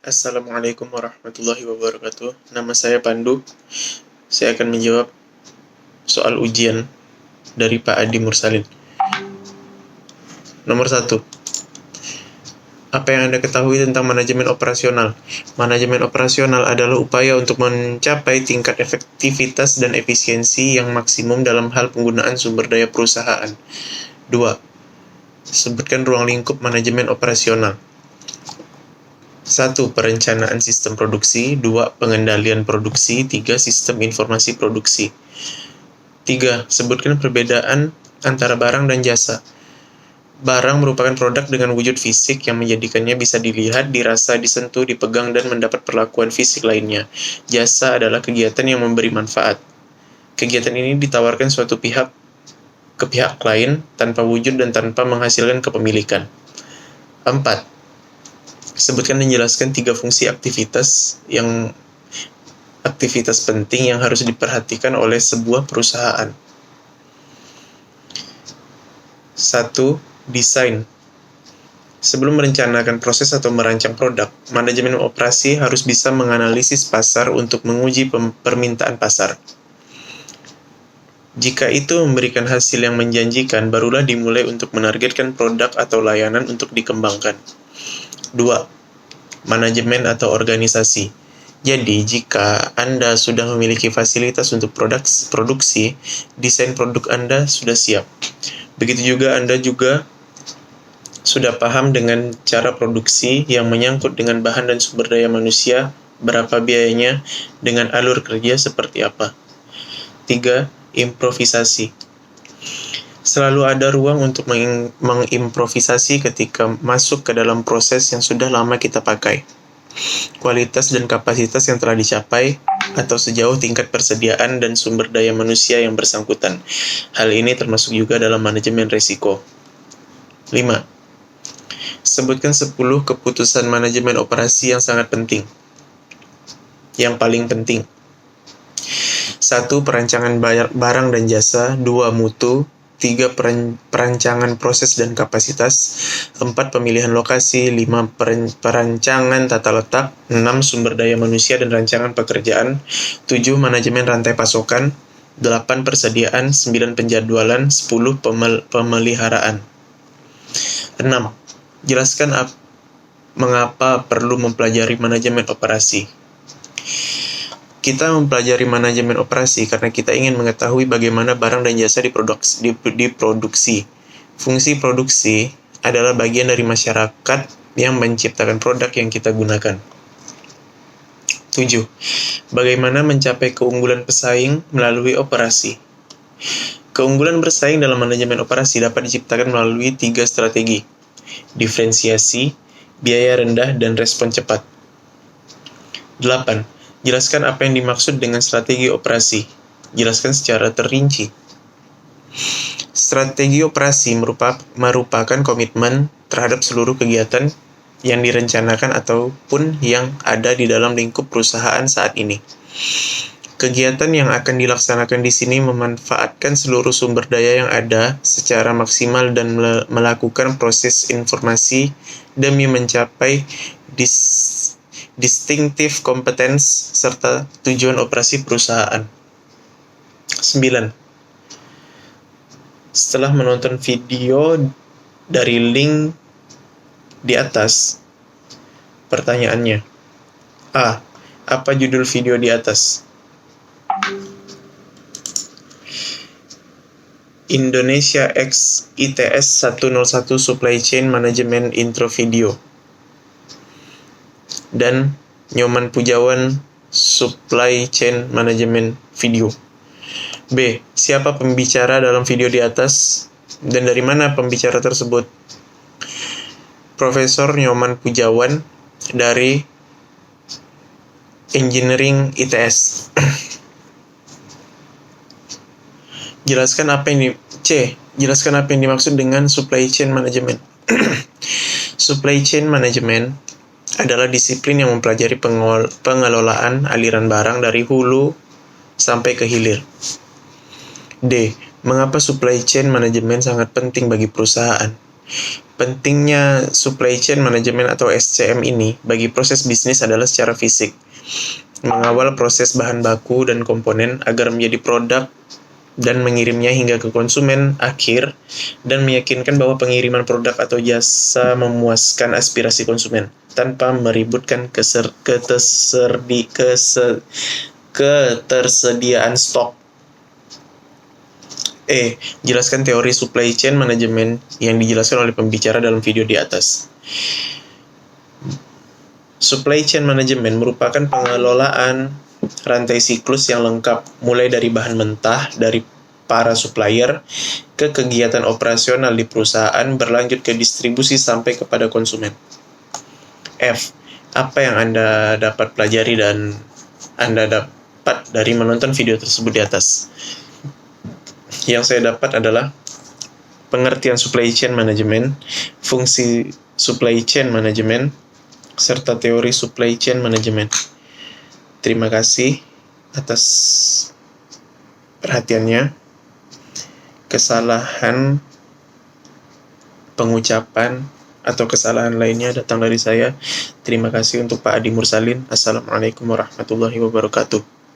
Assalamualaikum warahmatullahi wabarakatuh. Nama saya Pandu. Saya akan menjawab soal ujian dari Pak Adi Mursalin. Nomor 1. Apa yang Anda ketahui tentang manajemen operasional? Manajemen operasional adalah upaya untuk mencapai tingkat efektivitas dan efisiensi yang maksimum dalam hal penggunaan sumber daya perusahaan. 2. Sebutkan ruang lingkup manajemen operasional. 1. Perencanaan sistem produksi. 2. Pengendalian produksi. 3. Sistem informasi produksi. 3. Sebutkan perbedaan antara barang dan jasa. Barang merupakan produk dengan wujud fisik yang menjadikannya bisa dilihat, dirasa, disentuh, dipegang, dan mendapat perlakuan fisik lainnya. Jasa adalah kegiatan yang memberi manfaat. Kegiatan ini ditawarkan suatu pihak ke pihak lain tanpa wujud dan tanpa menghasilkan kepemilikan. 4. Sebutkan dan jelaskan 3 fungsi aktivitas penting yang harus diperhatikan oleh sebuah perusahaan. 1. Desain. Sebelum merencanakan proses atau merancang produk, manajemen operasi harus bisa menganalisis pasar untuk menguji permintaan pasar. Jika itu memberikan hasil yang menjanjikan, barulah dimulai untuk menargetkan produk atau layanan untuk dikembangkan. 2. Manajemen atau organisasi. Jadi, jika Anda sudah memiliki fasilitas untuk produksi, desain produk Anda sudah siap. Begitu juga Anda juga sudah paham dengan cara produksi yang menyangkut dengan bahan dan sumber daya manusia, berapa biayanya, dengan alur kerja seperti apa. 3. Improvisasi. Selalu ada ruang untuk mengimprovisasi ketika masuk ke dalam proses yang sudah lama kita pakai. Kualitas dan kapasitas yang telah dicapai, atau sejauh tingkat persediaan dan sumber daya manusia yang bersangkutan. Hal ini termasuk juga dalam manajemen risiko. 5. Sebutkan 10 keputusan manajemen operasi yang sangat penting. Yang paling penting. 1. Perancangan barang dan jasa. 2. Mutu. 3. Perancangan proses dan kapasitas. 4. Pemilihan lokasi. 5. Perancangan tata letak. 6. Sumber daya manusia dan rancangan pekerjaan. 7. Manajemen rantai pasokan. 8. Persediaan. 9. Penjadwalan. 10. Pemeliharaan. 6. Jelaskan mengapa perlu mempelajari manajemen operasi. Kita mempelajari manajemen operasi karena kita ingin mengetahui bagaimana barang dan jasa diproduksi. Fungsi produksi adalah bagian dari masyarakat yang menciptakan produk yang kita gunakan. 7. Bagaimana mencapai keunggulan pesaing melalui operasi. Keunggulan bersaing dalam manajemen operasi dapat diciptakan melalui 3 strategi. Diferensiasi, biaya rendah, dan respon cepat. 8. Jelaskan apa yang dimaksud dengan strategi operasi. Jelaskan secara terrinci. Strategi operasi merupakan komitmen terhadap seluruh kegiatan yang direncanakan ataupun yang ada di dalam lingkup perusahaan saat ini. Kegiatan yang akan dilaksanakan di sini memanfaatkan seluruh sumber daya yang ada secara maksimal dan melakukan proses informasi demi mencapai distinctive competence serta tujuan operasi perusahaan. 9. Setelah menonton video dari link di atas, pertanyaannya: A. Apa judul video di atas? Indonesia X ITS 101 Supply Chain Management Intro Video, dan Nyoman Pujawan Supply Chain Management Video. B. Siapa pembicara dalam video di atas dan dari mana pembicara tersebut? Profesor Nyoman Pujawan dari Engineering ITS. Jelaskan apa yang dimaksud dengan supply chain management. Supply chain management adalah disiplin yang mempelajari pengelolaan aliran barang dari hulu sampai ke hilir. D. Mengapa supply chain management sangat penting bagi perusahaan? Pentingnya supply chain management atau SCM ini bagi proses bisnis adalah secara fisik. Mengawal proses bahan baku dan komponen agar menjadi produk dan mengirimnya hingga ke konsumen akhir dan meyakinkan bahwa pengiriman produk atau jasa memuaskan aspirasi konsumen tanpa meributkan ketersediaan stok. Jelaskan teori supply chain management yang dijelaskan oleh pembicara dalam video di atas. Supply chain management merupakan pengelolaan rantai siklus yang lengkap, mulai dari bahan mentah dari para supplier ke kegiatan operasional di perusahaan, berlanjut ke distribusi sampai kepada konsumen. F. Apa yang Anda dapat pelajari dan Anda dapat dari menonton video tersebut di atas? Yang saya dapat adalah pengertian supply chain management, fungsi supply chain management, serta teori supply chain management. Terima kasih atas perhatiannya. Kesalahan pengucapan atau kesalahan lainnya datang dari saya. Terima kasih untuk Pak Adi Mursalin. Assalamualaikum warahmatullahi wabarakatuh.